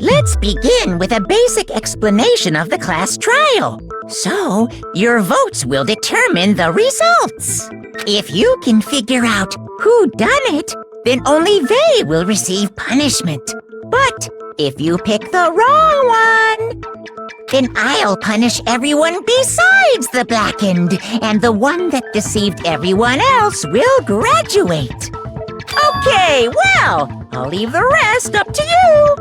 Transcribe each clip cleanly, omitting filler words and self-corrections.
Let's begin with a basic explanation of the class trial. So, your votes will determine the results. If you can figure out who done it, then only they will receive punishment. But if you pick the wrong one, then I'll punish everyone besides the blackened, and the one that deceived everyone else will graduate. Okay, well, I'll leave the rest up to you.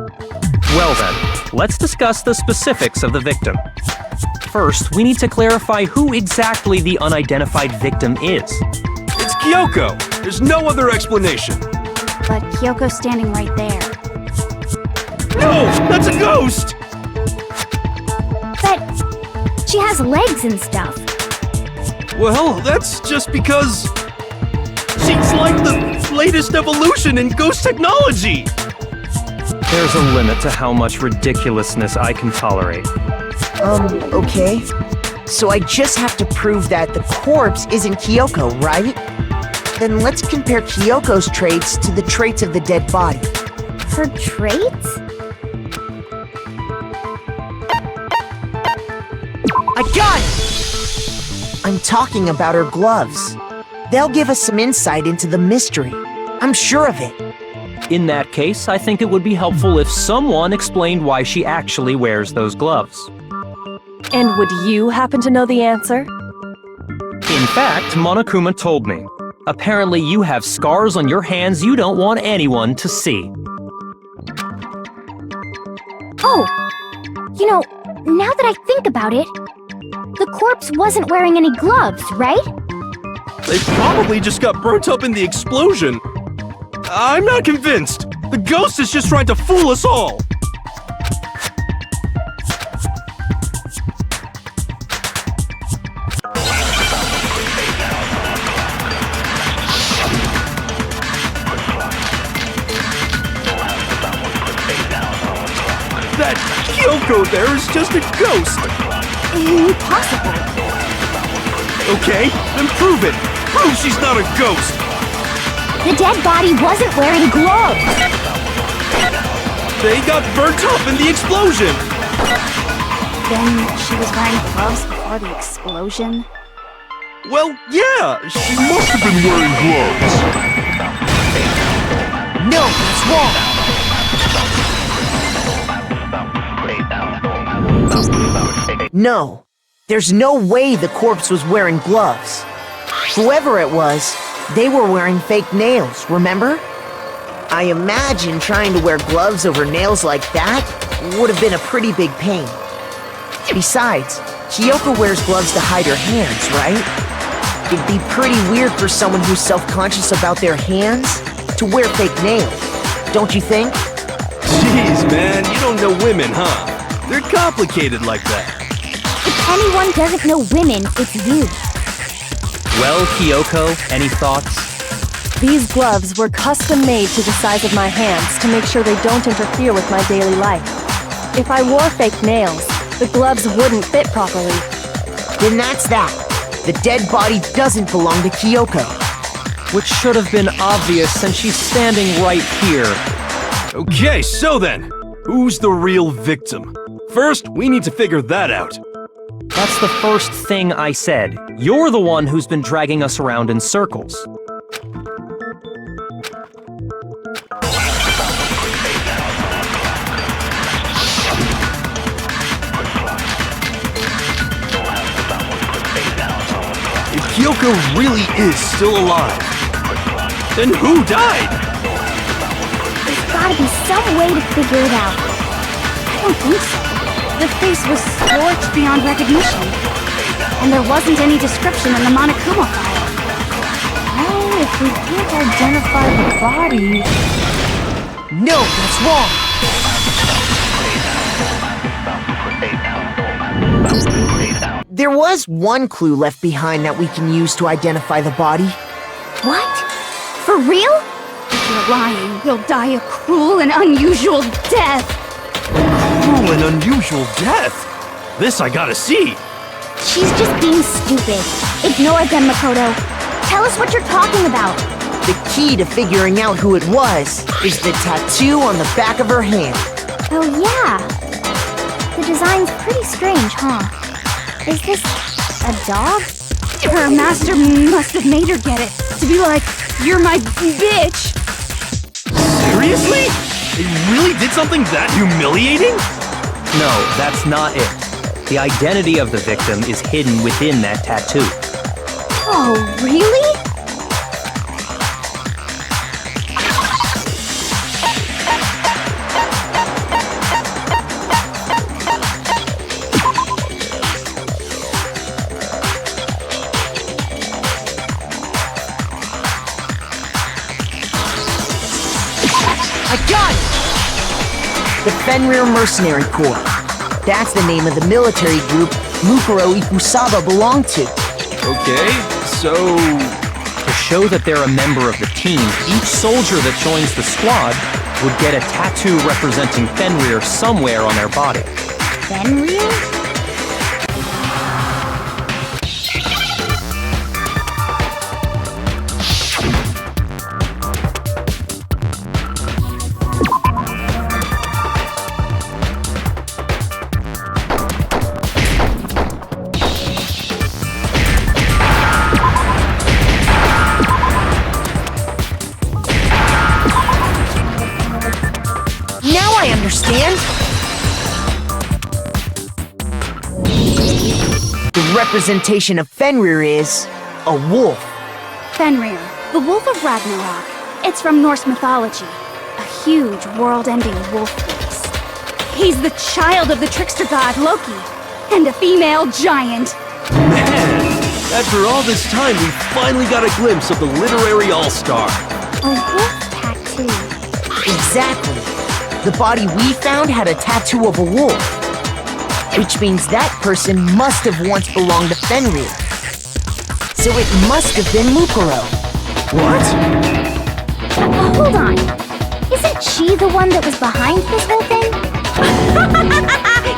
Well then, let's discuss the specifics of the victim. First, we need to clarify who exactly the unidentified victim is. It's Kyoko! There's no other explanation! But Kyoko's standing right there. No! That's a ghost! But she has legs and stuff. Well, that's just because... she's like the latest evolution in ghost technology! There's a limit to how much ridiculousness I can tolerate. Okay. So I just have to prove that the corpse isn't Kyoko, right? Then let's compare Kyoko's traits to the traits of the dead body. Her traits? I got it! I'm talking about her gloves. They'll give us some insight into the mystery. I'm sure of it. In that case, I think it would be helpful if someone explained why she actually wears those gloves. And would you happen to know the answer? In fact, Monokuma told me. Apparently you have scars on your hands you don't want anyone to see. Oh! You know, now that I think about it, the corpse wasn't wearing any gloves, right? They probably just got burnt up in the explosion. I'm not convinced. The ghost is just trying to fool us all. That Kyoko there is just a ghost. Impossible. Okay, then prove it. Prove she's not a ghost. The dead body wasn't wearing gloves. They got burnt up in the explosion. Then she was wearing gloves before the explosion? Well, yeah, she must have been wearing gloves. No, that's wrong! No, there's no way the corpse was wearing gloves. Whoever it was, they were wearing fake nails, remember? I imagine trying to wear gloves over nails like that would have been a pretty big pain. Besides, Kyoko wears gloves to hide her hands, right? It'd be pretty weird for someone who's self-conscious about their hands to wear fake nails, don't you think? Jeez, man, you don't know women, huh? They're complicated like that. If anyone doesn't know women, it's you. Well, Kyoko, any thoughts? These gloves were custom made to the size of my hands to make sure they don't interfere with my daily life. If I wore fake nails, the gloves wouldn't fit properly. Then that's that. The dead body doesn't belong to Kyoko. Which should have been obvious since she's standing right here. Okay, so then, who's the real victim? First, we need to figure that out. That's the first thing I said. You're the one who's been dragging us around in circles. If Kyoko really is still alive, then who died? There's gotta be some way to figure it out. I don't think so. The face was scorched beyond recognition. And there wasn't any description in the Monokuma file. Well, if we can't identify the body... No, that's wrong. There was one clue left behind that we can use to identify the body. What? For real? If you're lying, you'll die a cruel and unusual death. Cruel and unusual death? This I gotta see. She's just being stupid. Ignore them, Makoto. Tell us what you're talking about. The key to figuring out who it was is the tattoo on the back of her hand. Oh yeah. The design's pretty strange, huh? Is this a dog? Her master must have made her get it. To be like, you're my bitch. Seriously? They really did something that humiliating? No, that's not it. The identity of the victim is hidden within that tattoo. Oh, really? I got it! The Fenrir Mercenary Corps. That's the name of the military group Mukuro Ikusaba belonged to. Okay, so... To show that they're a member of the team, each soldier that joins the squad would get a tattoo representing Fenrir somewhere on their body. Fenrir? Now I understand! The representation of Fenrir is a wolf. Fenrir, the Wolf of Ragnarok. It's from Norse mythology. A huge, world-ending wolf beast. He's the child of the trickster god Loki, and a female giant. Man! After all this time, we finally got a glimpse of the literary all-star. A wolf tattoo. Exactly. The body we found had a tattoo of a wolf. Which means that person must have once belonged to Fenrir. So it must have been Mukuro. What? Hold on. Isn't she the one that was behind this whole thing?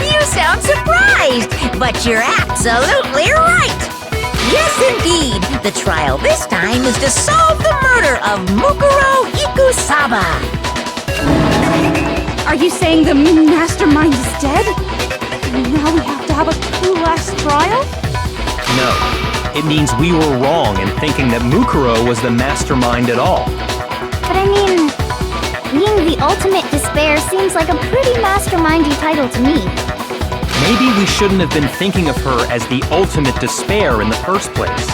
You sound surprised, but you're absolutely right. Yes, indeed. The trial this time is to solve the murder of Mukuro Ikusaba. Are you saying the mastermind is dead? And now we have to have a last trial? No. It means we were wrong in thinking that Mukuro was the mastermind at all. But I mean, being the ultimate despair seems like a pretty mastermindy title to me. Maybe we shouldn't have been thinking of her as the ultimate despair in the first place.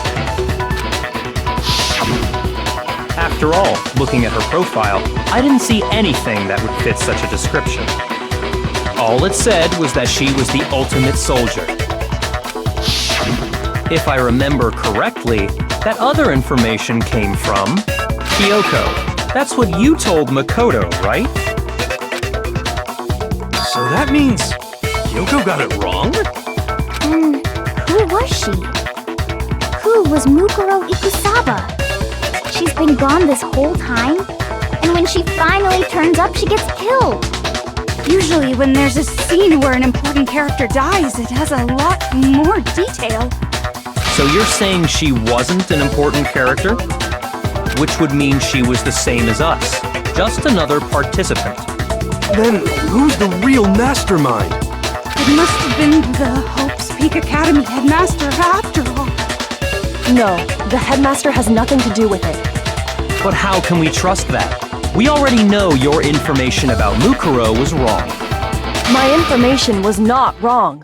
After all, looking at her profile, I didn't see anything that would fit such a description. All it said was that she was the ultimate soldier. If I remember correctly, that other information came from Kyoko. That's what you told Makoto, right? So that means Kyoko got it wrong? And who was she? Who was Mukuro Ikusaba? She's been gone this whole time, and when she finally turns up, she gets killed. Usually when there's a scene where an important character dies, it has a lot more detail. So you're saying she wasn't an important character? Which would mean she was the same as us, just another participant. Then who's the real mastermind? It must have been the Hope's Peak Academy headmaster after all. No, the headmaster has nothing to do with it. But how can we trust that? We already know your information about Mukuro was wrong. My information was not wrong.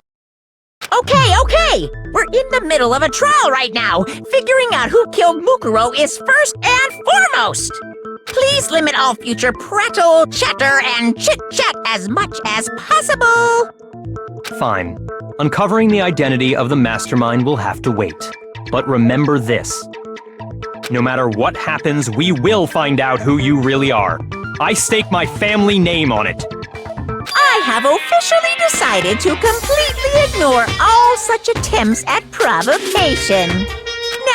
Okay. We're in the middle of a trial right now. Figuring out who killed Mukuro is first and foremost. Please limit all future prattle, chatter, and chit-chat as much as possible. Fine. Uncovering the identity of the mastermind will have to wait. But remember this. No matter what happens, we will find out who you really are. I stake my family name on it. I have officially decided to completely ignore all such attempts at provocation.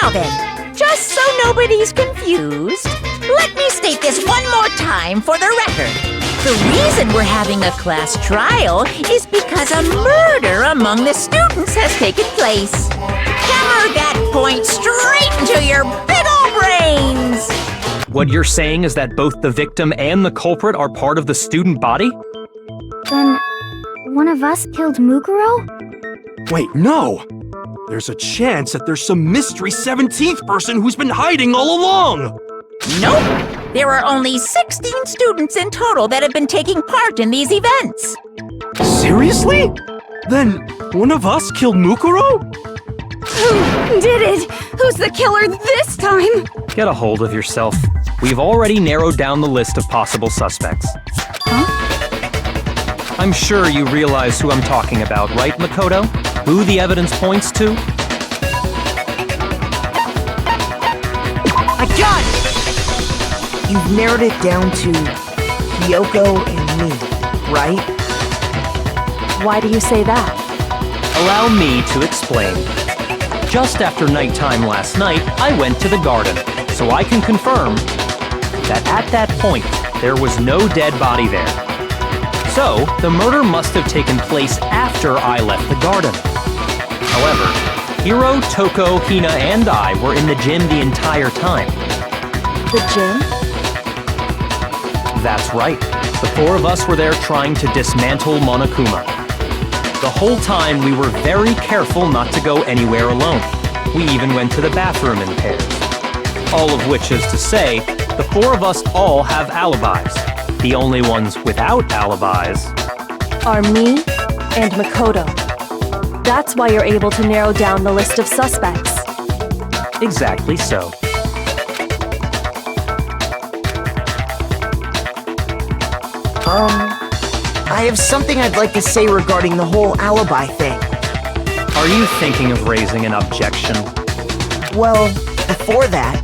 Now then, just so nobody's confused, let me state this one more time for the record. The reason we're having a class trial is because a murder among the students has taken place. Hammer that point straight into your big ol' brains! What you're saying is that both the victim and the culprit are part of the student body? Then, one of us killed Mukuro? Wait, no! There's a chance that there's some mystery 17th person who's been hiding all along! Nope! There are only 16 students in total that have been taking part in these events. Seriously? Then, one of us killed Mukuro? Who did it? Who's the killer this time? Get a hold of yourself. We've already narrowed down the list of possible suspects. I'm sure you realize who I'm talking about, right, Makoto? Who the evidence points to? I got it! You've narrowed it down to Kyoko and me, right? Why do you say that? Allow me to explain. Just after nighttime last night, I went to the garden, so I can confirm that at that point, there was no dead body there. So, the murder must have taken place after I left the garden. However, Hiro, Toko, Hina, and I were in the gym the entire time. The gym? That's right. The four of us were there trying to dismantle Monokuma. The whole time we were very careful not to go anywhere alone. We even went to the bathroom in pairs. All of which is to say, the four of us all have alibis. The only ones without alibis Are me and Makoto. That's why you're able to narrow down the list of suspects. Exactly so. I have something I'd like to say regarding the whole alibi thing. Are you thinking of raising an objection? Well, before that,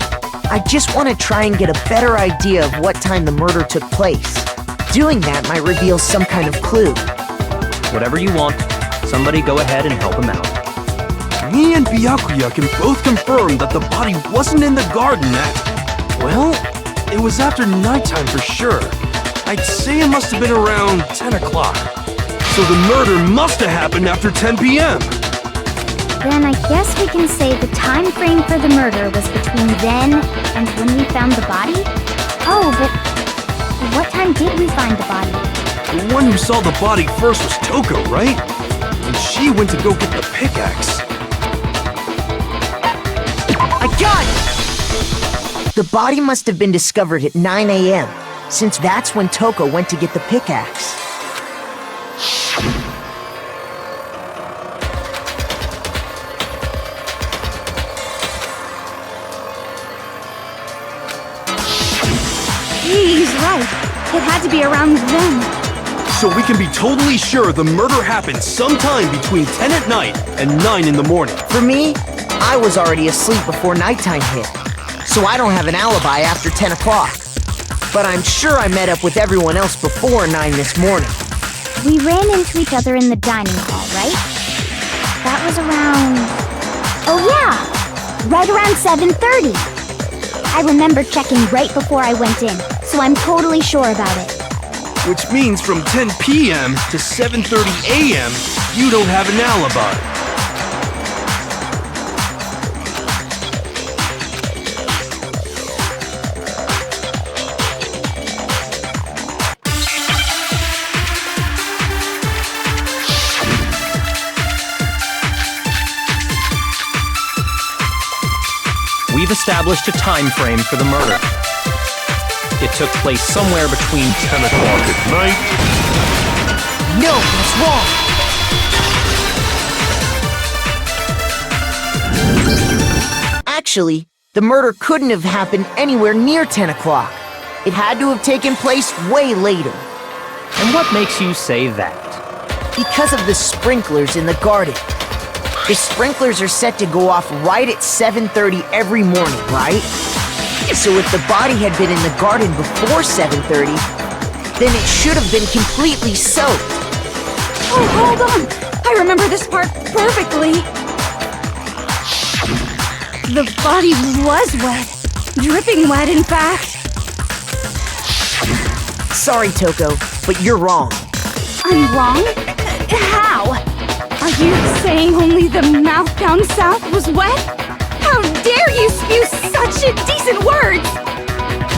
I just want to try and get a better idea of what time the murder took place. Doing that might reveal some kind of clue. Whatever you want. Somebody go ahead and help him out. Me and Byakuya can both confirm that the body wasn't in the garden at... Well, it was after nighttime for sure. I'd say it must have been around 10 o'clock. So the murder must have happened after 10 p.m. Then I guess we can say the time frame for the murder was between then and when we found the body? Oh, but what time did we find the body? The one who saw the body first was Toko, right? And she went to go get the pickaxe. I got it! The body must have been discovered at 9 a.m., since that's when Toko went to get the pickaxe. He's right. It had to be around then. So we can be totally sure the murder happened sometime between 10 at night and 9 in the morning. For me, I was already asleep before nighttime hit, so I don't have an alibi after 10 o'clock. But I'm sure I met up with everyone else before 9 this morning. We ran into each other in the dining hall, right? That was around... Oh yeah! Right around 7:30. I remember checking right before I went in, so I'm totally sure about it. Which means from 10 p.m. to 7:30 a.m., you don't have an alibi. We've established a time frame for the murder. It took place somewhere between 10 o'clock at night. No, that's wrong! Actually, the murder couldn't have happened anywhere near 10 o'clock. It had to have taken place way later. And what makes you say that? Because of the sprinklers in the garden. The sprinklers are set to go off right at 7:30 every morning, right? So if the body had been in the garden before 7:30, then it should have been completely soaked. Oh, hold on! I remember this part perfectly. The body was wet. Dripping wet, in fact. Sorry, Toko, but you're wrong. I'm wrong? How? Are you saying only the mouth down south was wet? How dare you spew such indecent words!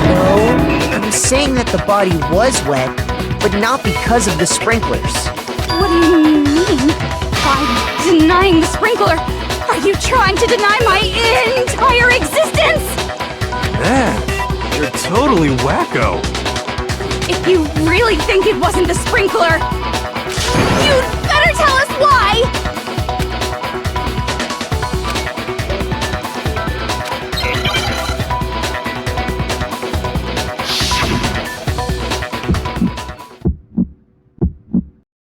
No, I'm saying that the body was wet, but not because of the sprinklers. What do you mean? By denying the sprinkler, are you trying to deny my entire existence? Man, you're totally wacko. If you really think it wasn't the sprinkler, you'd better tell us why!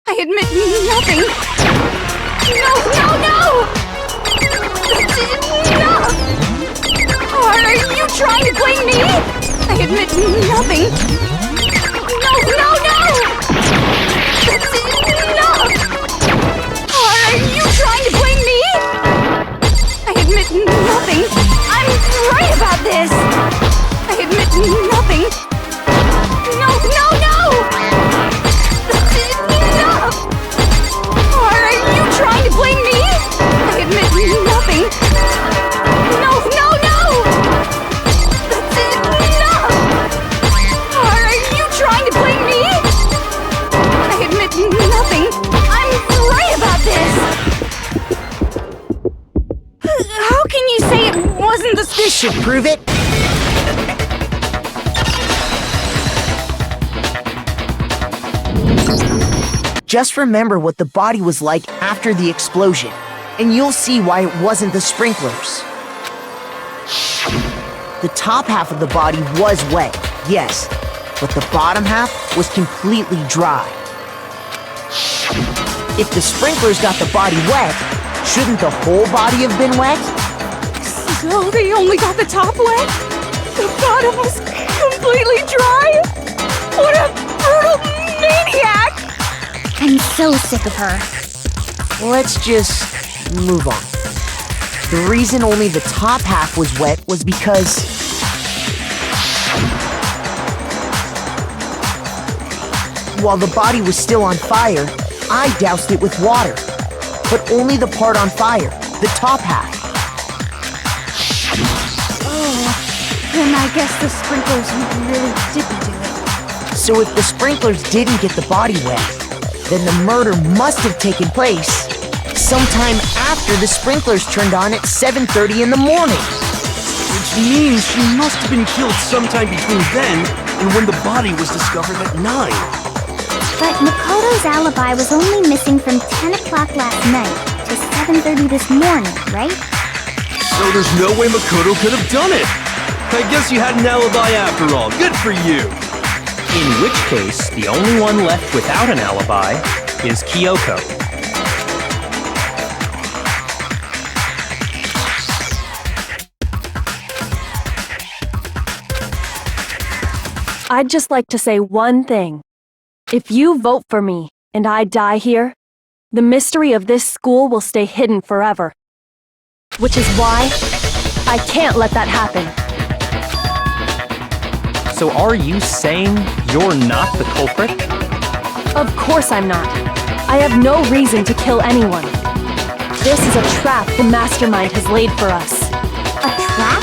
I admit nothing. No, no, no! That's enough! Are you trying to blame me? I admit nothing. No, no, no! That's enough! Are you trying to blame me? I admit nothing. I'm right about this. I admit nothing. No, no, no! That's enough! Are you trying to blame me? I admit nothing. No, no, no! That's enough! Are you trying to blame me? I admit nothing. I'm right about this. How can you say it wasn't the This should prove it. Just remember what the body was like after the explosion, and you'll see why it wasn't the sprinklers. The top half of the body was wet, yes, but the bottom half was completely dry. If the sprinklers got the body wet, shouldn't the whole body have been wet? So they only got the top wet? The bottom was completely dry? What a brutal maniac! I'm so sick of her. Let's just move on. The reason only the top half was wet was because while the body was still on fire, I doused it with water. But only the part on fire, the top half. Oh, then I guess the sprinklers really didn't do it. So if the sprinklers didn't get the body wet, then the murder must have taken place sometime after the sprinklers turned on at 7:30 in the morning. Which means she must have been killed sometime between then and when the body was discovered at 9. But Makoto's alibi was only missing from 10 o'clock last night to 7:30 this morning, right? So there's no way Makoto could have done it. I guess you had an alibi after all. Good for you. In which case, the only one left without an alibi is Kyoko. I'd just like to say one thing. If you vote for me and I die here, the mystery of this school will stay hidden forever. Which is why I can't let that happen. So are you saying you're not the culprit? Of course I'm not. I have no reason to kill anyone. This is a trap the mastermind has laid for us. A trap?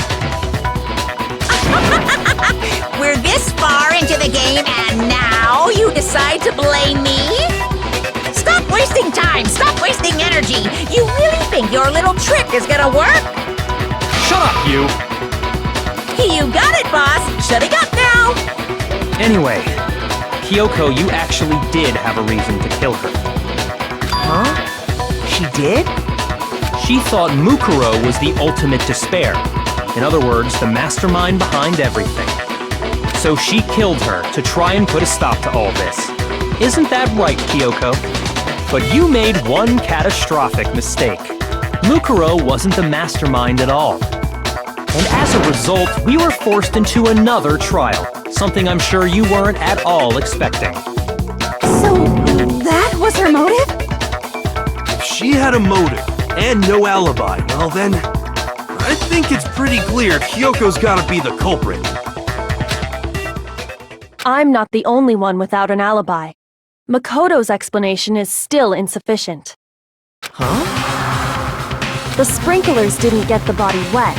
We're this far into the game and now you decide to blame me? Stop wasting time! Stop wasting energy! You really think your little trick is gonna work? Shut up, you! You got it, boss! Shutting up now! Anyway, Kyoko, you actually did have a reason to kill her. Huh? She did? She thought Mukuro was the ultimate despair. In other words, the mastermind behind everything. So she killed her to try and put a stop to all this. Isn't that right, Kyoko? But you made one catastrophic mistake. Mukuro wasn't the mastermind at all. And as a result, we were forced into another trial, something I'm sure you weren't at all expecting. So, that was her motive? If she had a motive and no alibi, well then, I think it's pretty clear Kyoko's gotta be the culprit. I'm not the only one without an alibi. Makoto's explanation is still insufficient. Huh? The sprinklers didn't get the body wet,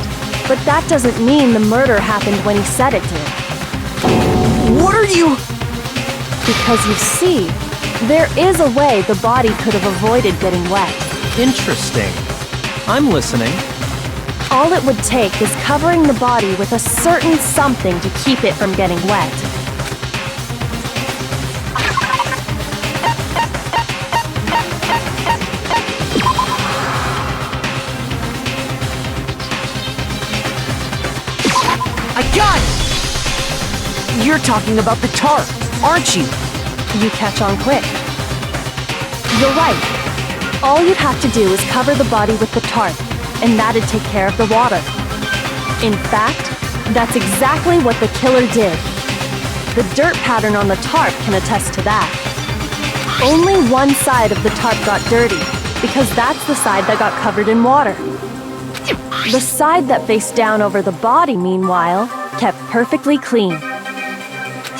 but that doesn't mean the murder happened when he said it did. What are you... Because you see, there is a way the body could have avoided getting wet. Interesting. I'm listening. All it would take is covering the body with a certain something to keep it from getting wet. I got it! You're talking about the tarp, aren't you? You catch on quick. You're right. All you'd have to do is cover the body with the tarp, and that'd take care of the water. In fact, that's exactly what the killer did. The dirt pattern on the tarp can attest to that. Only one side of the tarp got dirty, because that's the side that got covered in water. The side that faced down over the body, meanwhile, kept perfectly clean.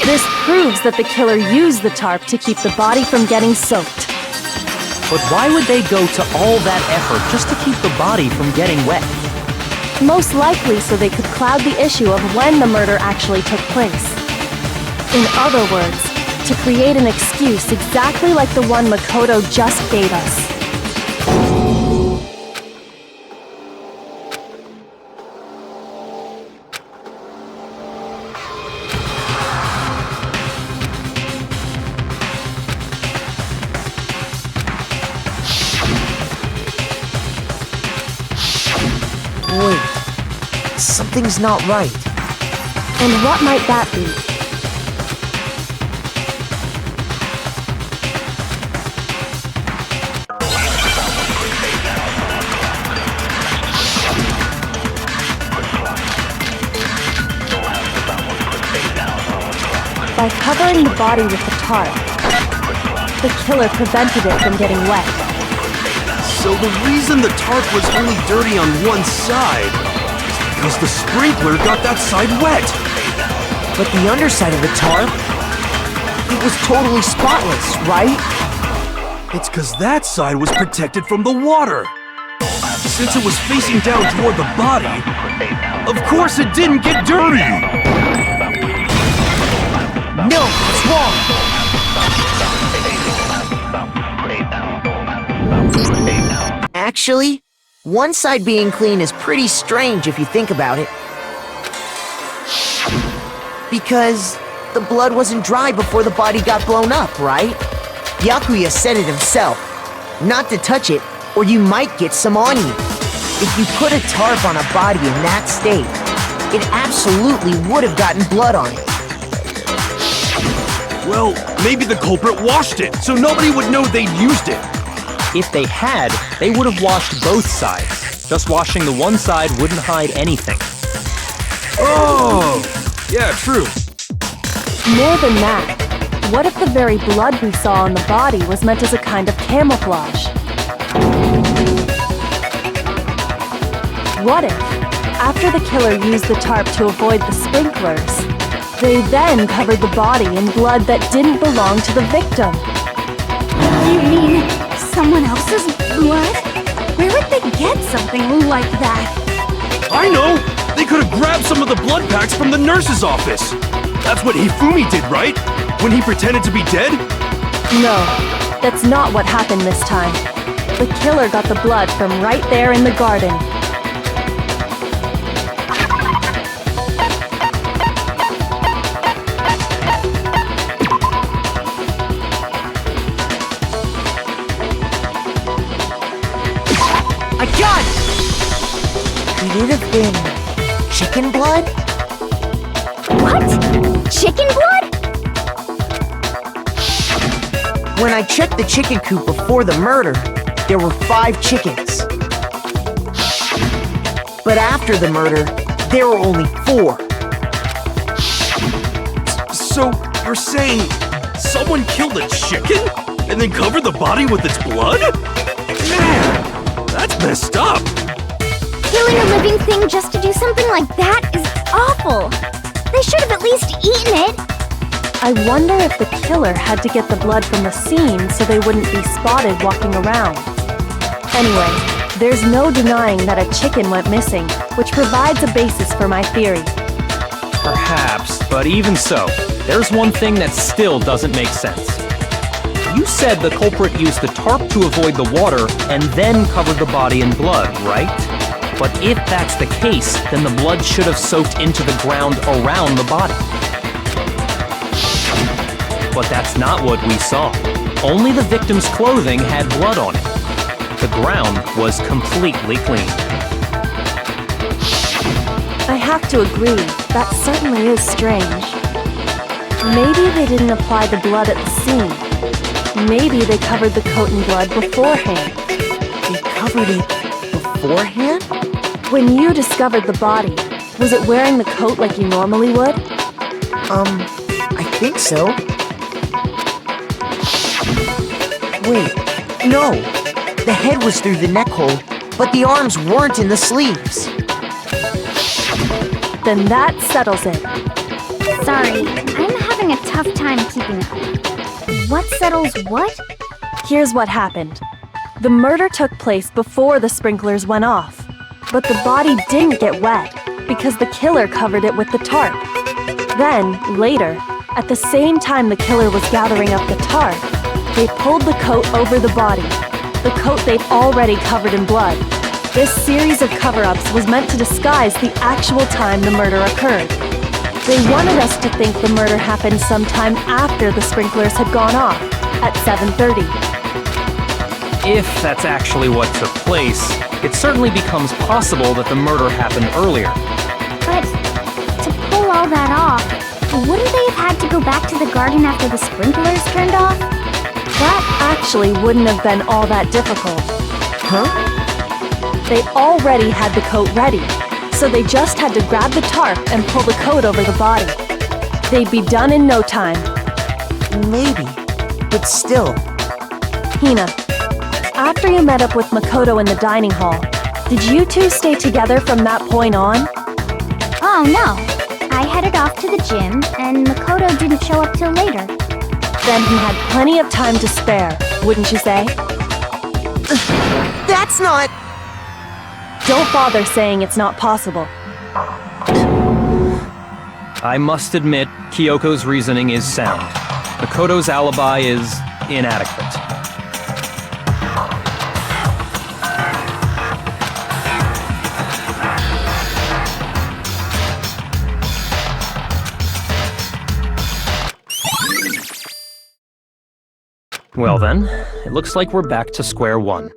This proves that the killer used the tarp to keep the body from getting soaked. But why would they go to all that effort just to keep the body from getting wet? Most likely so they could cloud the issue of when the murder actually took place. In other words, to create an excuse exactly like the one Makoto just gave us. Wait, something's not right. And what might that be? By covering the body with the tarp, the killer prevented it from getting wet. So the reason the tarp was only dirty on one side is because the sprinkler got that side wet. But the underside of the tarp, it was totally spotless, right? It's because that side was protected from the water. Since it was facing down toward the body, of course it didn't get dirty. No, it's wrong. Actually, one side being clean is pretty strange if you think about it. Because the blood wasn't dry before the body got blown up, right? Byakuya said it himself. Not to touch it, or you might get some on you. If you put a tarp on a body in that state, it absolutely would have gotten blood on it. Well, maybe the culprit washed it, so nobody would know they'd used it. If they had, they would have washed both sides. Just washing the one side wouldn't hide anything. Oh, yeah, true. More than that, what if the very blood we saw on the body was meant as a kind of camouflage? What if, after the killer used the tarp to avoid the sprinklers, they then covered the body in blood that didn't belong to the victim? You mean someone else's blood? Where would they get something like that? I know! They could have grabbed some of the blood packs from the nurse's office. That's what Hifumi did, right? When he pretended to be dead? No, that's not what happened this time. The killer got the blood from right there in the garden. I got it! Could it have been chicken blood? What? Chicken blood? When I checked the chicken coop before the murder, there were 5 chickens. But after the murder, There were only 4. So, you're saying someone killed a chicken and then covered the body with its blood? Man, that's messed up. Killing a living thing just to do something like that is awful. They should have at least eaten it. I wonder if the killer had to get the blood from the scene so they wouldn't be spotted walking around. Anyway, there's no denying that a chicken went missing, which provides a basis for my theory. Perhaps, but even so, there's one thing that still doesn't make sense. You said the culprit used the tarp to avoid the water and then covered the body in blood, right? But if that's the case, then the blood should have soaked into the ground around the body. But that's not what we saw. Only the victim's clothing had blood on it. The ground was completely clean. I have to agree, that certainly is strange. Maybe they didn't apply the blood at the scene. Maybe they covered the coat in blood beforehand. They covered it beforehand? When you discovered the body, was it wearing the coat like you normally would? I think so. Wait, no. The head was through the neck hole, but the arms weren't in the sleeves. Then that settles it. Sorry, I'm having a tough time keeping up. What settles what? Here's what happened. The murder took place before the sprinklers went off, but the body didn't get wet because the killer covered it with the tarp. Then, later, at the same time the killer was gathering up the tarp, they pulled the coat over the body, the coat they'd already covered in blood. This series of cover-ups was meant to disguise the actual time the murder occurred. They wanted us to think the murder happened sometime after the sprinklers had gone off, at 7:30. If that's actually what took place, it certainly becomes possible that the murder happened earlier. But to pull all that off, wouldn't they have had to go back to the garden after the sprinklers turned off? That actually wouldn't have been all that difficult. Huh? They already had the coat ready, so they just had to grab the tarp and pull the coat over the body. They'd be done in no time. Maybe, but still. Hina, after you met up with Makoto in the dining hall, did you two stay together from that point on? Oh no. I headed off to the gym, and Makoto didn't show up till later. Then he had plenty of time to spare, wouldn't you say? That's not... Don't bother saying it's not possible. I must admit, Kyoko's reasoning is sound. Makoto's alibi is inadequate. Well then, it looks like we're back to square one.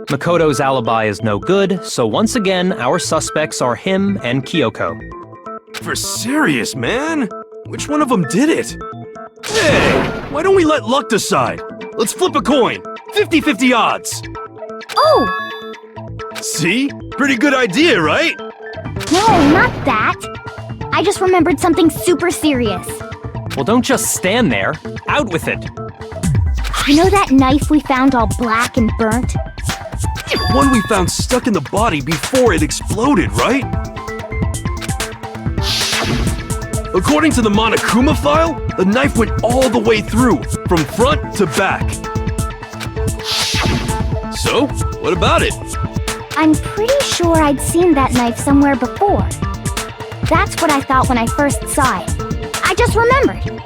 Makoto's alibi is no good, so once again, our suspects are him and Kyoko. For serious, man? Which one of them did it? Hey, why don't we let luck decide? Let's flip a coin. 50-50 odds. Oh! See? Pretty good idea, right? No, not that. I just remembered something super serious. Well, don't just stand there. Out with it. You know that knife we found all black and burnt? One we found stuck in the body before it exploded, right? According to the Monokuma file, the knife went all the way through, from front to back. So, what about it? I'm pretty sure I'd seen that knife somewhere before. That's what I thought when I first saw it. I just remembered.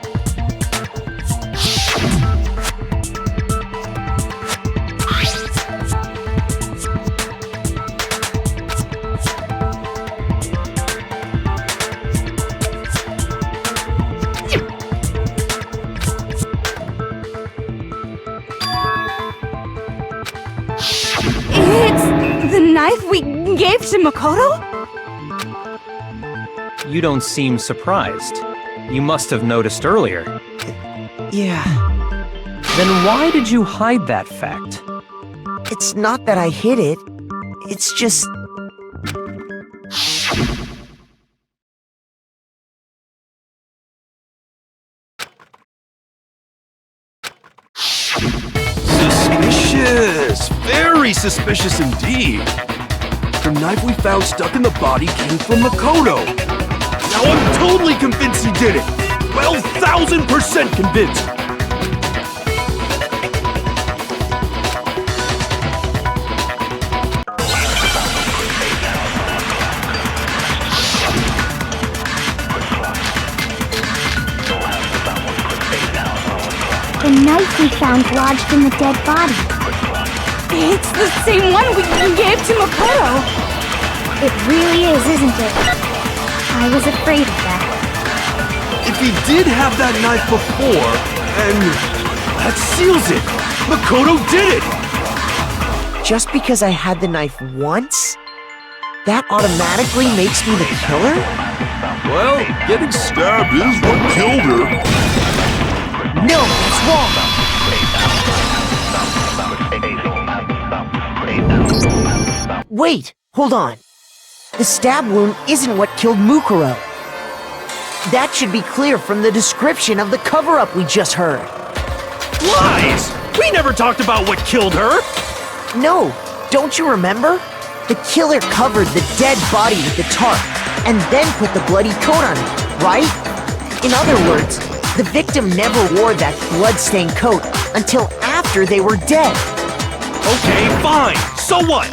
The knife we gave to Makoto? You don't seem surprised. You must have noticed earlier. Yeah. Then why did you hide that fact? It's not that I hid it. It's just... suspicious. Very suspicious indeed. The knife we found stuck in the body came from Makoto. Now I'm totally convinced he did it. 12,000% convinced. The knife we found lodged in the dead body. It's the same one we gave to Makoto. It really is, isn't it? I was afraid of that. If he did have that knife before, then that seals it. Makoto did it. Just because I had the knife once, that automatically makes me the killer? Well, getting stabbed is what killed her. No, it's wrong. Wait, hold on. The stab wound isn't what killed Mukuro. That should be clear from the description of the cover-up we just heard. Lies! We never talked about what killed her! No, don't you remember? The killer covered the dead body with the tarp and then put the bloody coat on it, right? In other words, the victim never wore that blood-stained coat until after they were dead. Okay, fine. So what?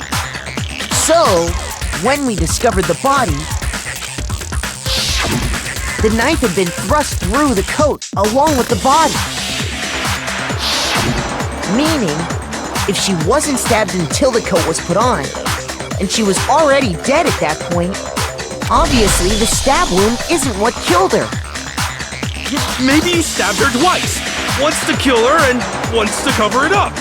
So, when we discovered the body, the knife had been thrust through the coat along with the body. Meaning, if she wasn't stabbed until the coat was put on, and she was already dead at that point, obviously the stab wound isn't what killed her. Maybe you stabbed her twice. Once to kill her and once to cover it up.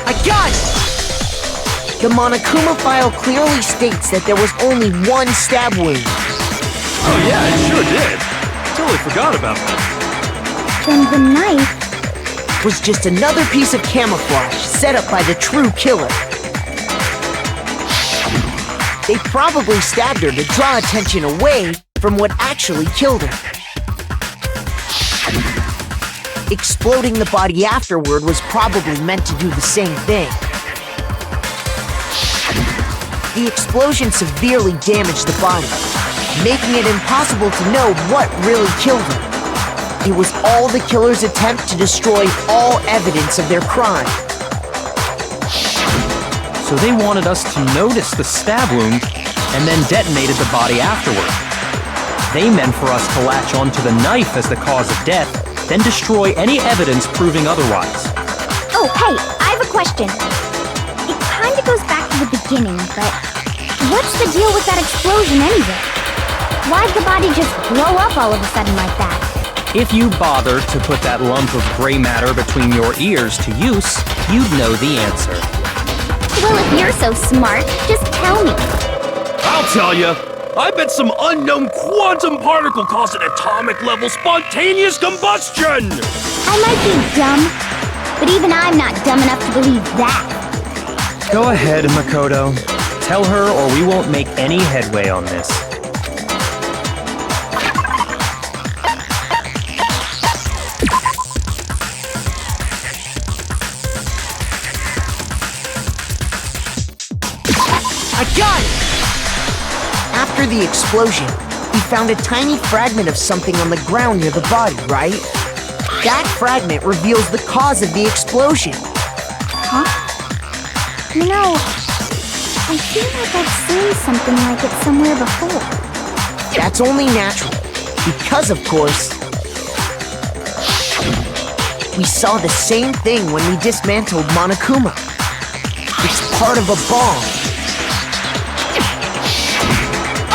I got it! The Monokuma file clearly states that there was only one stab wound. Oh yeah, it sure did. Totally forgot about that. Then the knife... was just another piece of camouflage set up by the true killer. They probably stabbed her to draw attention away from what actually killed her. Exploding the body afterward was probably meant to do the same thing. The explosion severely damaged the body, making it impossible to know what really killed her. It was all the killer's attempt to destroy all evidence of their crime. So they wanted us to notice the stab wound and then detonated the body afterward. They meant for us to latch onto the knife as the cause of death, then destroy any evidence proving otherwise. Oh, hey, I have a question. It kinda goes back to the beginning, but what's the deal with that explosion anyway? Why'd the body just blow up all of a sudden like that? If you bothered to put that lump of gray matter between your ears to use, you'd know the answer. Well, if you're so smart, just tell me. I'll tell you. I bet some unknown quantum particle caused an atomic-level spontaneous combustion! I might be dumb, but even I'm not dumb enough to believe that. Go ahead, Makoto. Tell her or we won't make any headway on this. I got it! After the explosion, we found a tiny fragment of something on the ground near the body, right? That fragment reveals the cause of the explosion. Huh? You know, I feel like I've seen something like it somewhere before. That's only natural, because of course, we saw the same thing when we dismantled Monokuma. It's part of a bomb.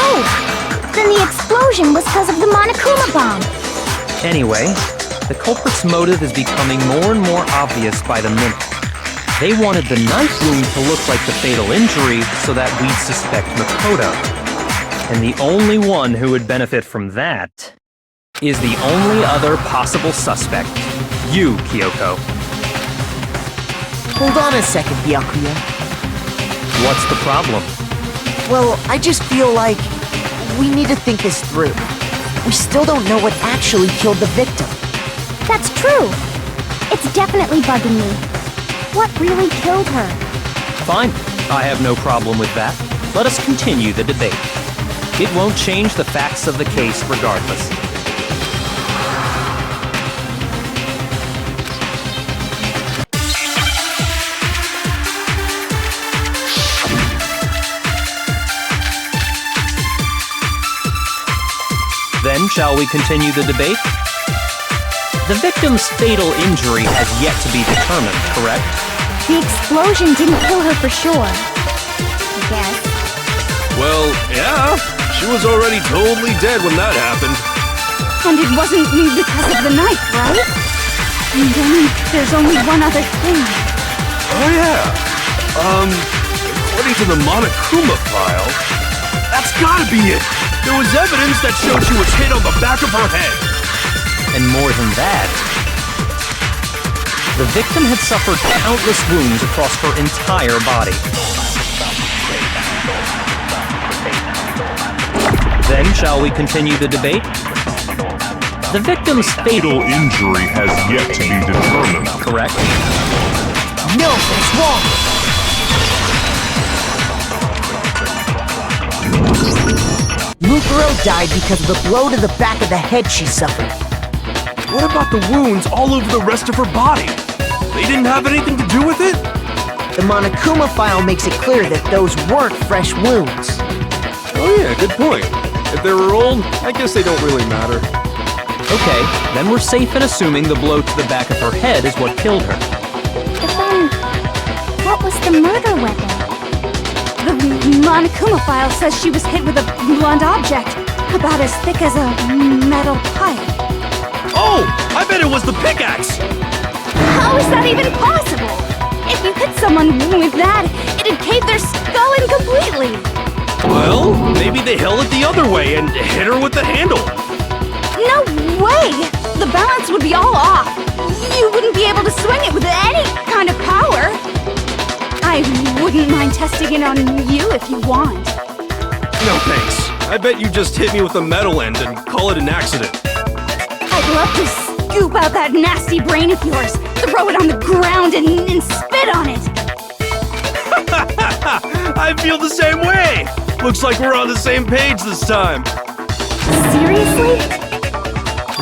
Oh! Then the explosion was because of the Monokuma bomb! Anyway, the culprit's motive is becoming more and more obvious by the minute. They wanted the knife wound to look like the fatal injury so that we'd suspect Makoto. And the only one who would benefit from that is the only other possible suspect, you, Kyoko. Hold on a second, Byakuya. What's the problem? Well, I just feel like we need to think this through. We still don't know what actually killed the victim. That's true. It's definitely bugging me. What really killed her? Fine, I have no problem with that. Let us continue the debate. It won't change the facts of the case regardless. Then, shall we continue the debate? The victim's fatal injury has yet to be determined, correct? The explosion didn't kill her for sure. I guess. Well, yeah. She was already totally dead when that happened. And it wasn't because of the knife, right? And then there's only one other thing. Oh, yeah. According to the Monokuma file, that's gotta be it. There was evidence that showed she was hit on the back of her head. And more than that, the victim had suffered countless wounds across her entire body. Then, shall we continue the debate? The victim's fatal injury has yet to be determined, correct? No, that's wrong! Mukuro died because of the blow to the back of the head she suffered. What about the wounds all over the rest of her body? They didn't have anything to do with it? The Monokuma file makes it clear that those weren't fresh wounds. Oh yeah, good point. If they were old, I guess they don't really matter. Okay, then we're safe in assuming the blow to the back of her head is what killed her. But then, what was the murder weapon? The Monokuma file says she was hit with a blunt object, about as thick as a metal pipe. Oh, I bet it was the pickaxe! How is that even possible? If you hit someone with that, it'd cave their skull in completely. Well, maybe they held it the other way and hit her with the handle. No way! The balance would be all off. You wouldn't be able to swing it with any kind of power. I wouldn't mind testing it on you if you want. No thanks. I bet you just hit me with a metal end and call it an accident. I'd love to scoop out that nasty brain of yours, throw it on the ground and spit on it. I feel the same way. Looks like we're on the same page this time. Seriously?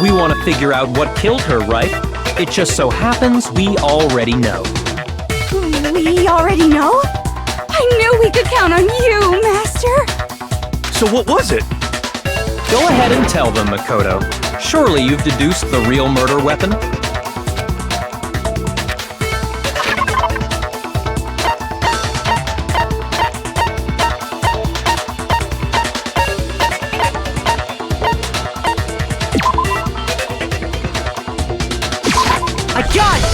We want to figure out what killed her, right? It just so happens we already know. We already know? I knew we could count on you, Master. So what was it? Go ahead and tell them, Makoto. Surely you've deduced the real murder weapon? I got it!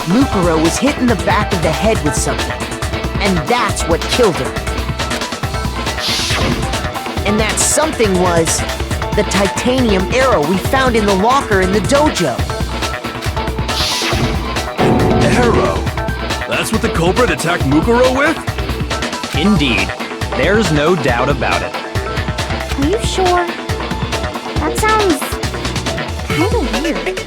Mukuro was hit in the back of the head with something, and that's what killed her. And that something was the titanium arrow we found in the locker in the dojo. Arrow? That's what the culprit attacked Mukuro with? Indeed. There's no doubt about it. Are you sure? That sounds kind of weird.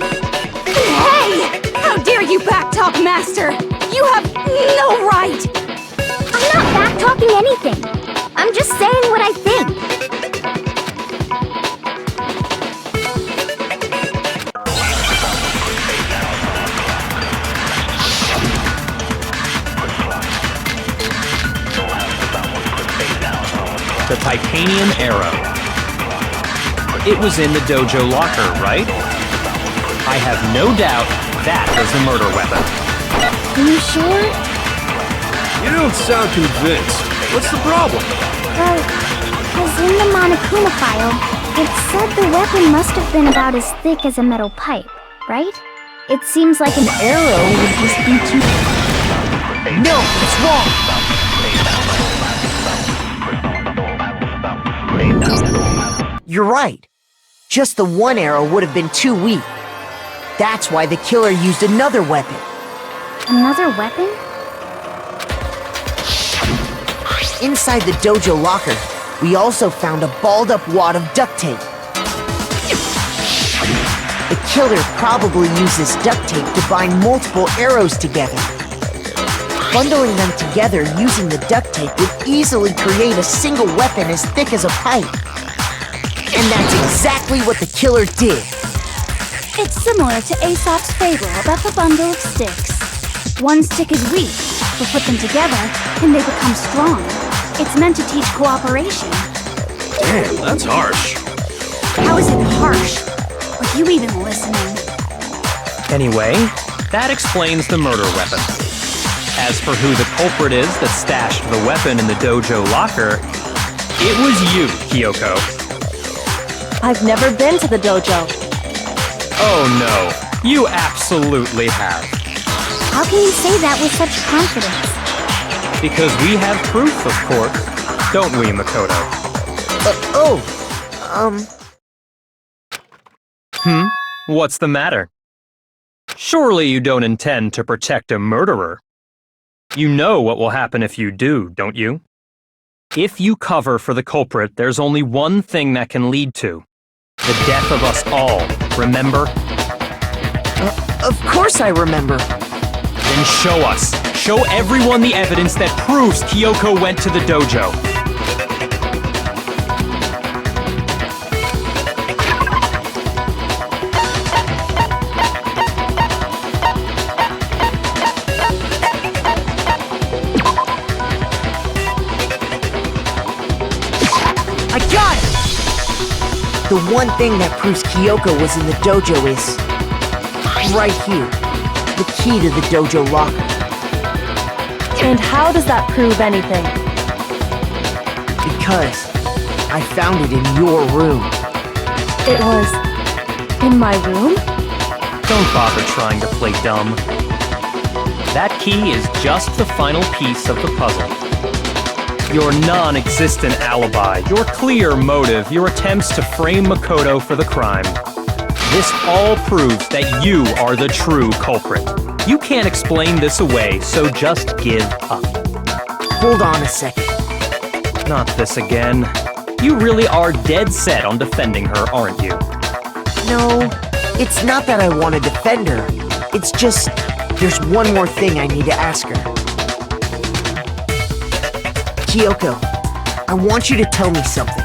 Hey! How dare you backtalk, Master! You have no right! I'm not back-talking anything. I'm just saying what I think. The titanium arrow. It was in the dojo locker, right? I have no doubt that was the murder weapon. Are you sure? You don't sound convinced. What's the problem? Well, because in the Monokuma file, it said the weapon must have been about as thick as a metal pipe, right? It seems like an Arrow would just be too... No, it's wrong! You're right. Just the one arrow would have been too weak. That's why the killer used another weapon. Another weapon? Inside the dojo locker, we also found a balled-up wad of duct tape. The killer probably uses duct tape to bind multiple arrows together. Bundling them together using the duct tape would easily create a single weapon as thick as a pipe. And that's exactly what the killer did. It's similar to Aesop's fable about the bundle of sticks. One stick is weak, but put them together and they become strong. It's meant to teach cooperation. Damn, that's harsh. How is it harsh? Are you even listening? Anyway, that explains the murder weapon. As for who the culprit is that stashed the weapon in the dojo locker, it was you, Kyoko. I've never been to the dojo. Oh no, you absolutely have. How can you say that with such confidence? Because we have proof, of course. Don't we, Makoto? What's the matter? Surely you don't intend to protect a murderer. You know what will happen if you do, don't you? If you cover for the culprit, there's only one thing that can lead to. The death of us all, remember? Of course I remember. Then show us. Show everyone the evidence that proves Kyoko went to the dojo. I got it! The one thing that proves Kyoko was in the dojo is right here. The key to the dojo locker. And how does that prove anything? Because I found it in your room. It was in my room? Don't bother trying to play dumb. That key is just the final piece of the puzzle. Your non-existent alibi, your clear motive, your attempts to frame Makoto for the crime. This all proves that you are the true culprit. You can't explain this away, so just give up. Hold on a second. Not this again. You really are dead set on defending her, aren't you? No, it's not that I want to defend her. It's just, there's one more thing I need to ask her. Kyoko, I want you to tell me something.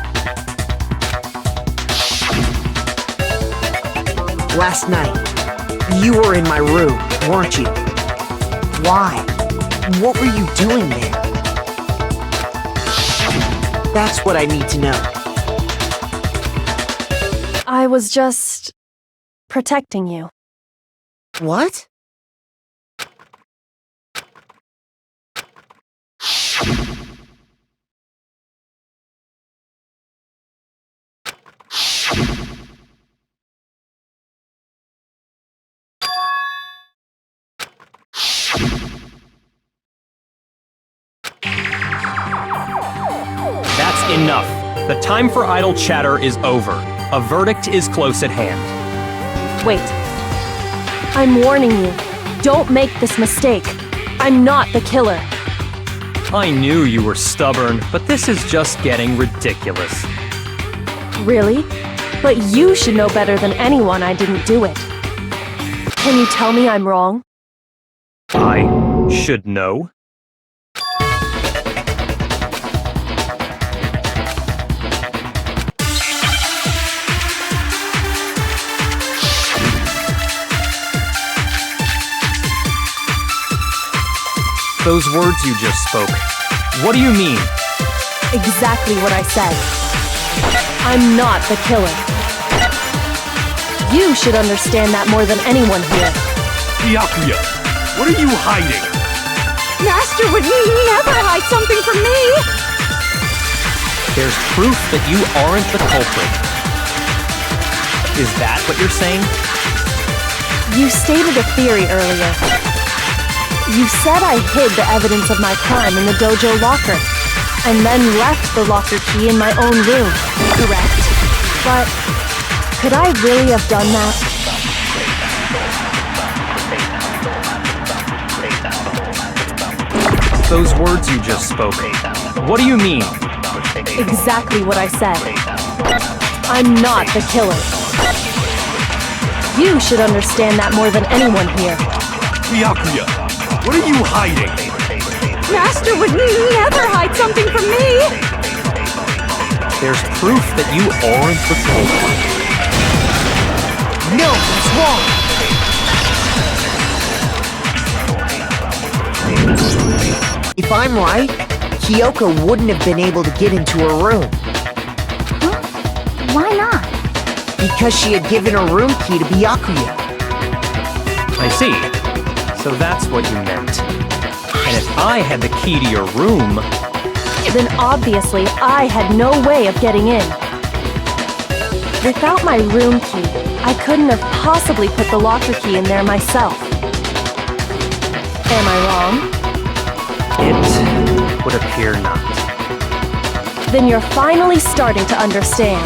Last night, you were in my room, weren't you? Why? What were you doing there? That's what I need to know. I was just protecting you. What? That's enough. The time for idle chatter is over. A verdict is close at hand. Wait. I'm warning you. Don't make this mistake. I'm not the killer. I knew you were stubborn, but this is just getting ridiculous. Really? But you should know better than anyone I didn't do it. Can you tell me I'm wrong? I should know? Those words you just spoke, what do you mean? Exactly what I said. I'm not the killer. You should understand that more than anyone here. Byakuya, what are you hiding? Master would never hide something from me! There's proof that you aren't the culprit. Is that what you're saying? You stated a theory earlier. You said I hid the evidence of my crime in the dojo locker, and then left the locker key in my own room, correct? But could I really have done that? those words you just spoke? What do you mean? Exactly what I said. I'm not the killer. You should understand that more than anyone here. Byakuya, what are you hiding? Master would never hide something from me! There's proof that you aren't the killer. No, that's wrong! If I'm right, Kyoko wouldn't have been able to get into her room. Huh? Why not? Because she had given her room key to Byakuya. I see. So that's what you meant. And if I had the key to your room... Then obviously I had no way of getting in. Without my room key, I couldn't have possibly put the locker key in there myself. Am I wrong? It would appear not. Then you're finally starting to understand.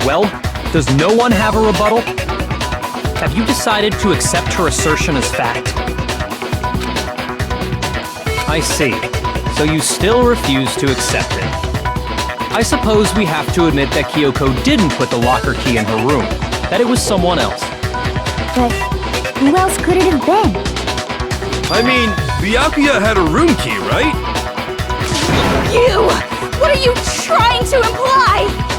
Well, does no one have a rebuttal? Have you decided to accept her assertion as fact? I see. So you still refuse to accept it. I suppose we have to admit that Kyoko didn't put the locker key in her room, that it was someone else. But who else could it have been? I mean, Byakuya had a room key, right? You! What are you trying to imply?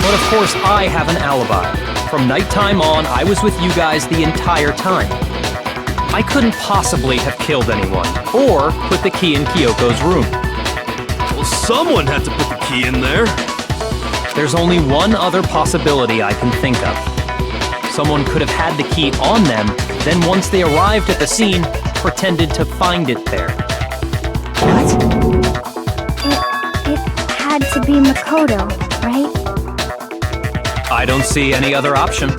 But of course I have an alibi. From nighttime on, I was with you guys the entire time. I couldn't possibly have killed anyone, or put the key in Kyoko's room. Well, someone had to put the key in there. There's only one other possibility I can think of. Someone could have had the key on them, then once they arrived at the scene, pretended to find it there. What? It had to be Makoto, right? I don't see any other option.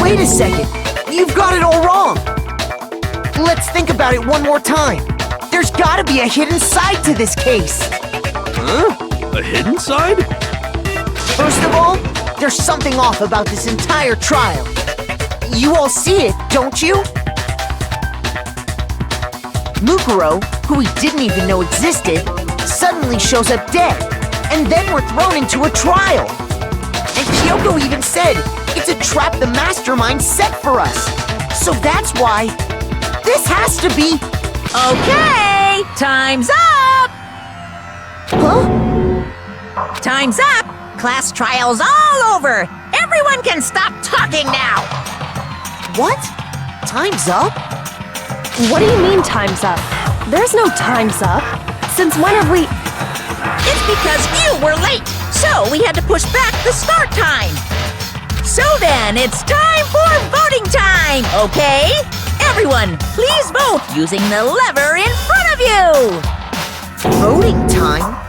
Wait a second! You've got it all wrong! Let's think about it one more time. There's gotta be a hidden side to this case. Huh? A hidden side? First of all, there's something off about this entire trial. You all see it, don't you? Mukuro, who we didn't even know existed, suddenly shows up dead, and then we're thrown into a trial. And Kyoko even said, it's a trap the mastermind set for us. So that's why this has to be... Okay, time's up! Huh? Time's up! Class trial's all over! Everyone can stop talking now! What? Time's up? What do you mean time's up? There's no time's up. Since when have we... It's because you were late, so we had to push back the start time. So then, it's time for voting time, okay? Everyone, please vote using the lever in front of you! Voting time?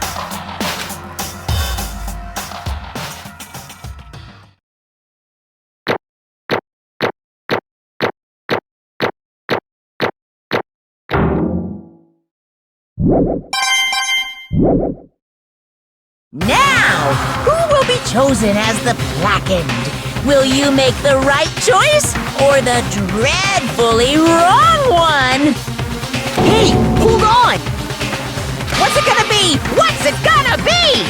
Now, who will be chosen as the blackened? Will you make the right choice or the dreadfully wrong one? Hey, hold on! What's it gonna be? What's it gonna be?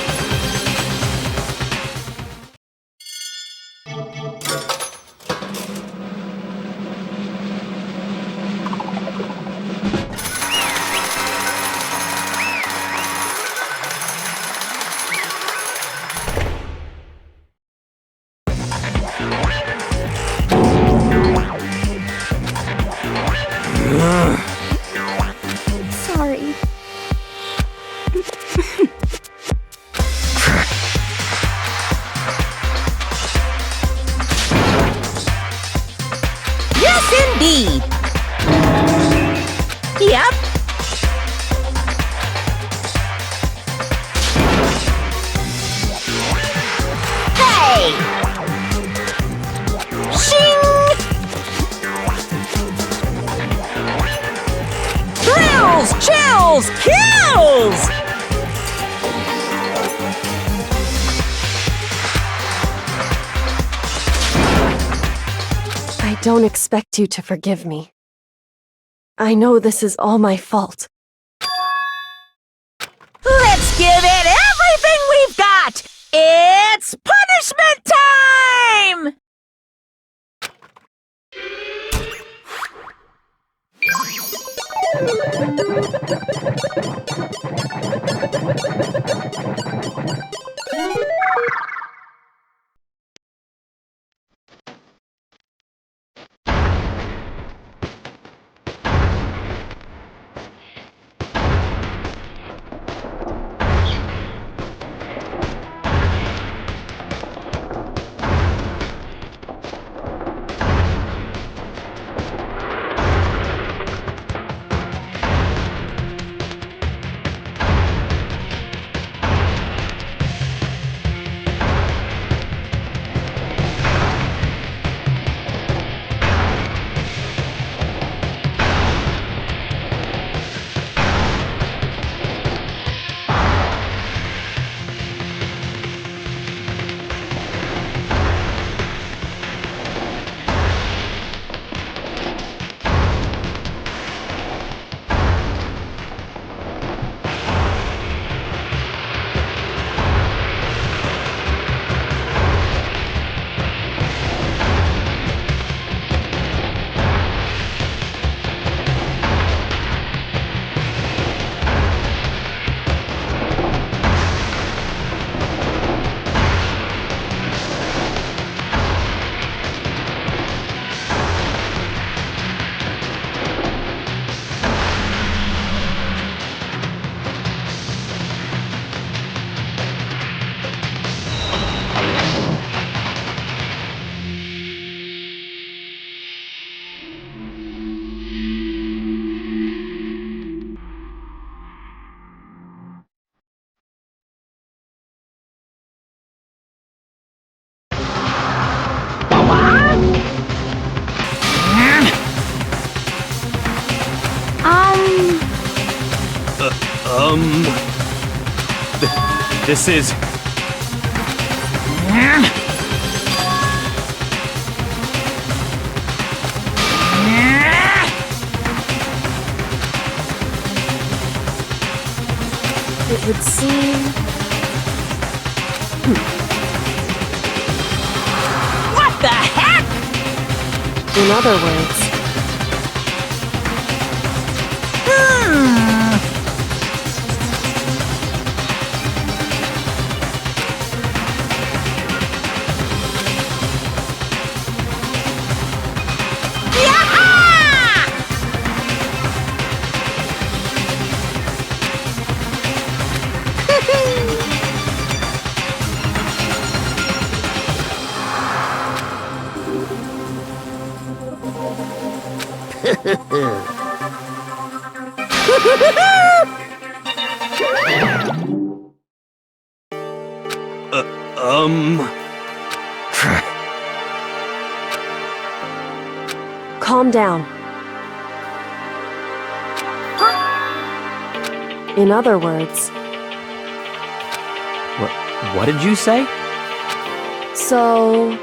Sorry. Yes, indeed. Yep. Hey! Shing! Thrills, chills, kills! I don't expect you to forgive me. I know this is all my fault. Let's give it everything we've got! It's punishment time! This is... It would seem... What the heck? In other words, Calm down. In other words, What did you say? so...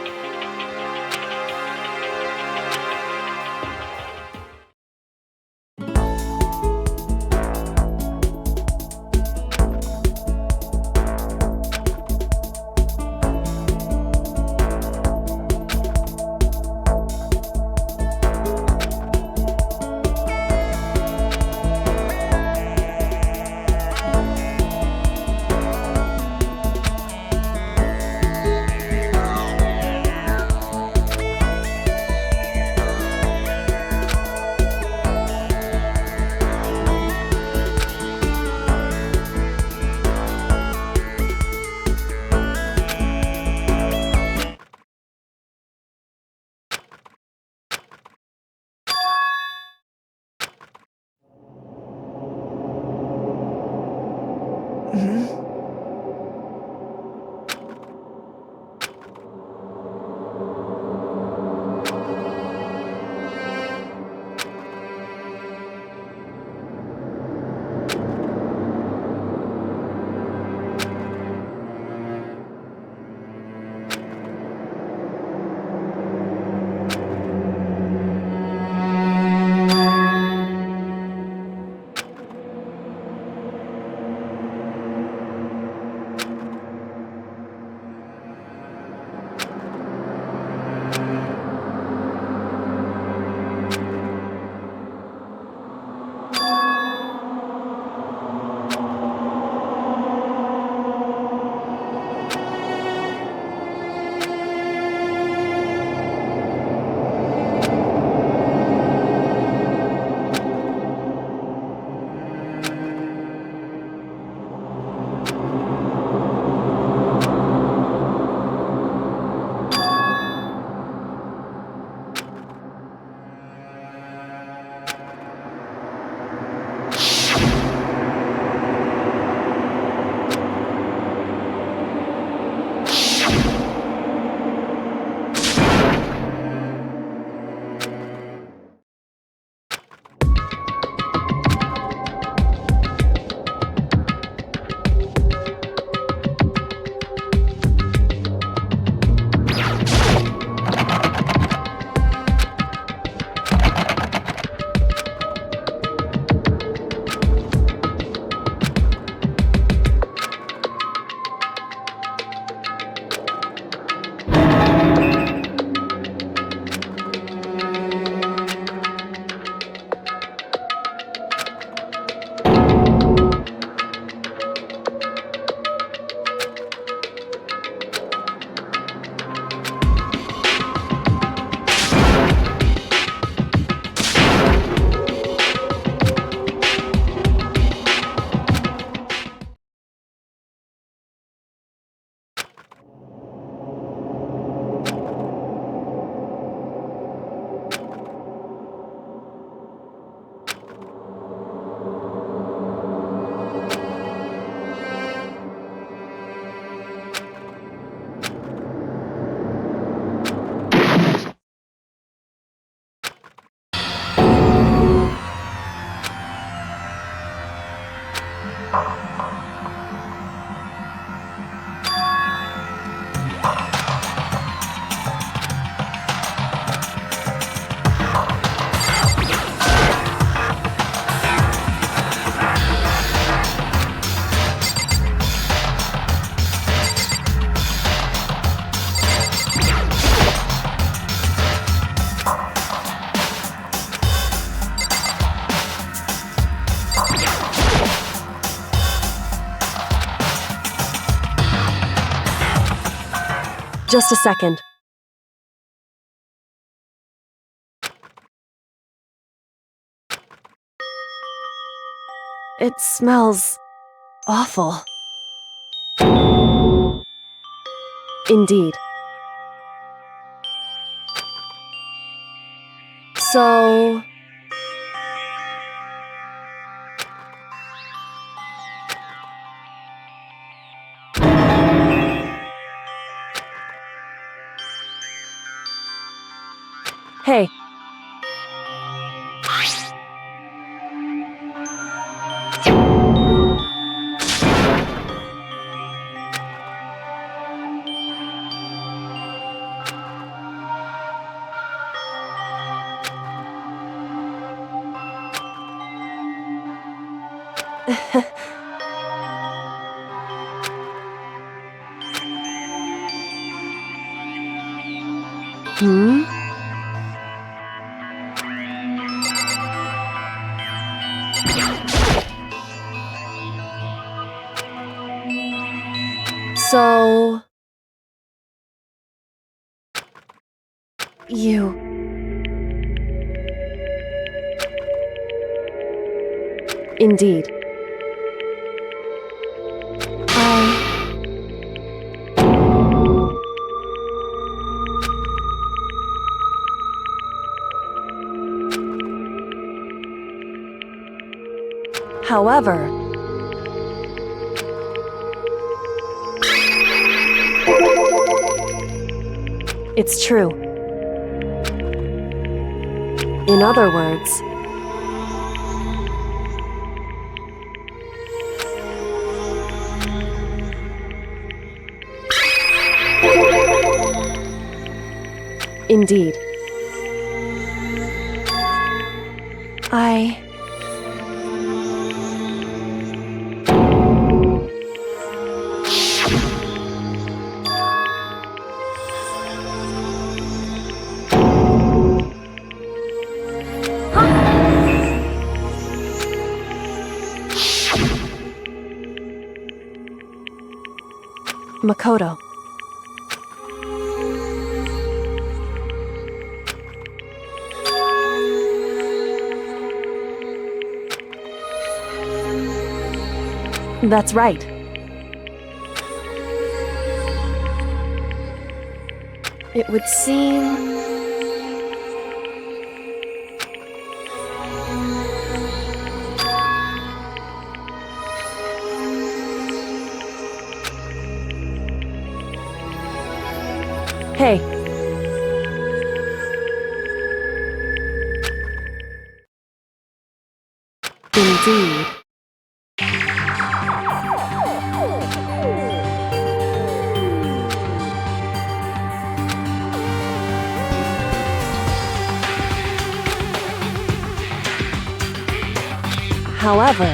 Just a second. It smells awful. Indeed. So, Hey. Hmm? So... You... Indeed. However... It's true. In other words... Indeed. Makoto. That's right. It would seem... Hey. Indeed. However...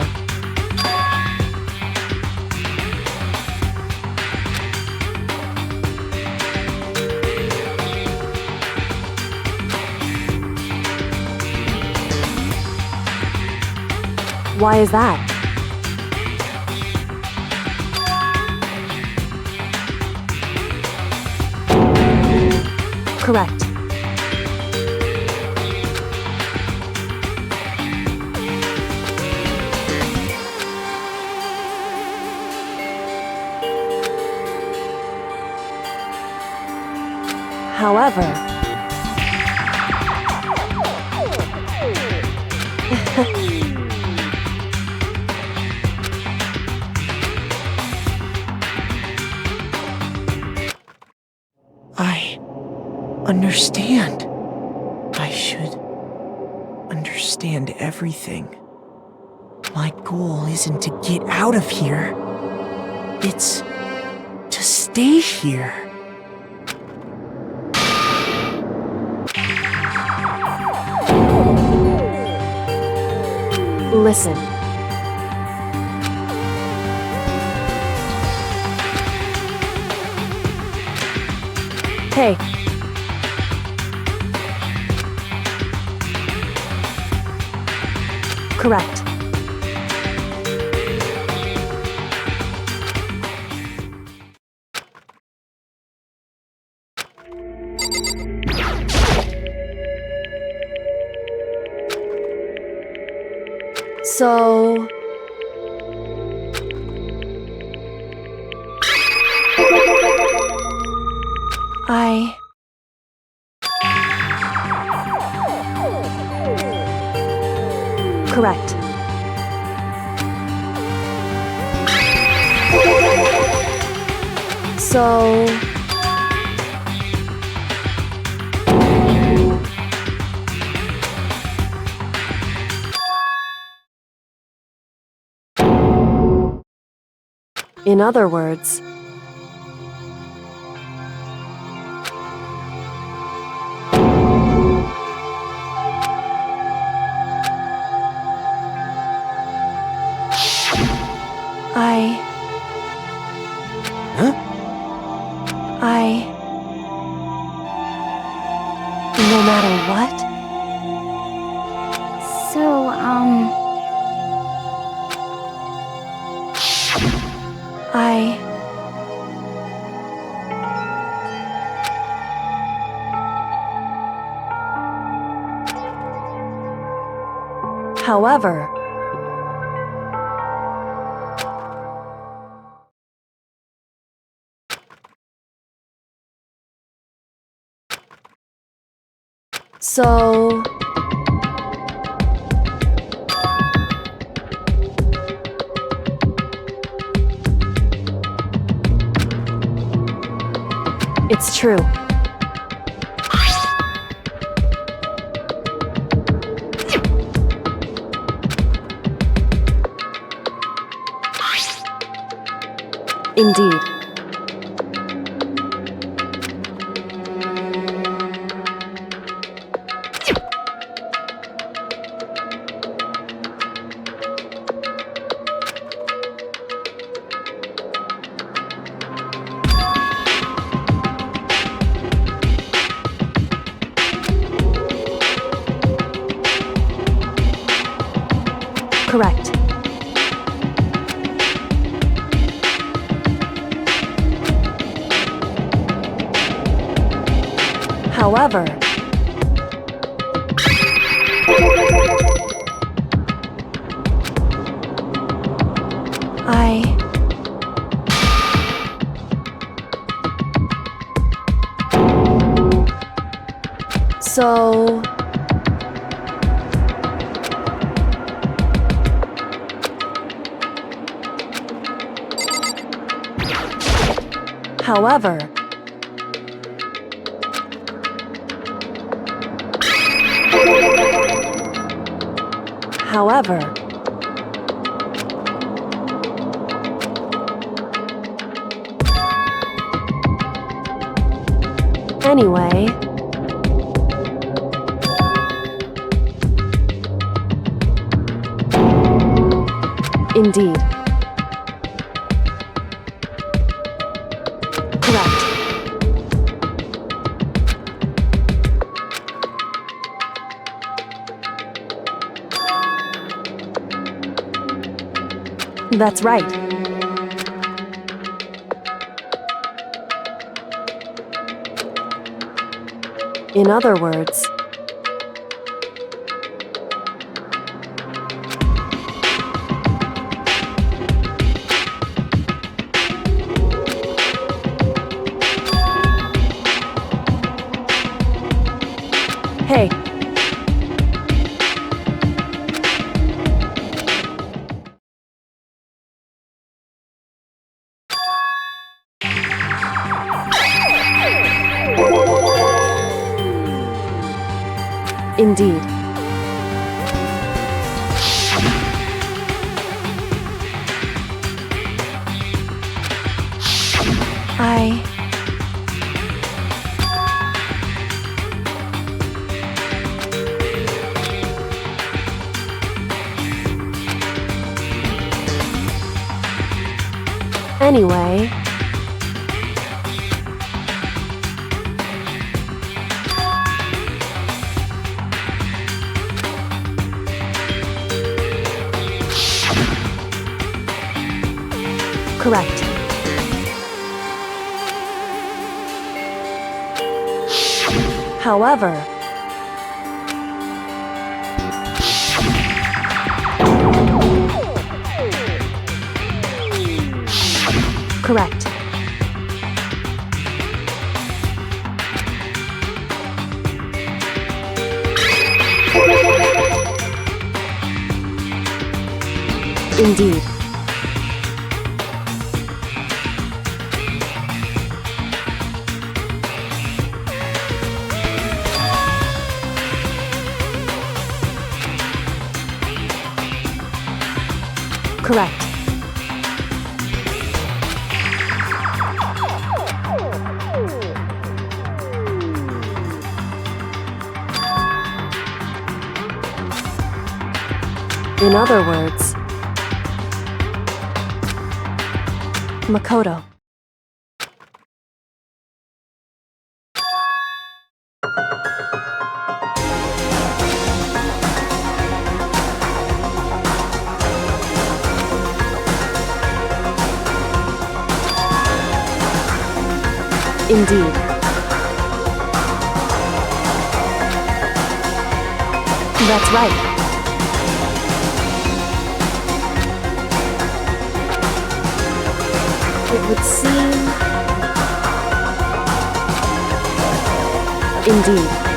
Why is that? Correct. However... I understand. I should understand everything. My goal isn't to get out of here. It's to stay here. Listen. Hey. Correct. So... Correct. So... In other words, no matter what? So, However, so... It's true. Indeed. Correct. However, So... However... However... Anyway... Indeed. Correct. That's right. In other words, hey. Indeed. Anyway... Correct. However... Correct. Indeed. Correct. In other words, Makoto. Indeed. That's right. It would seem... Indeed.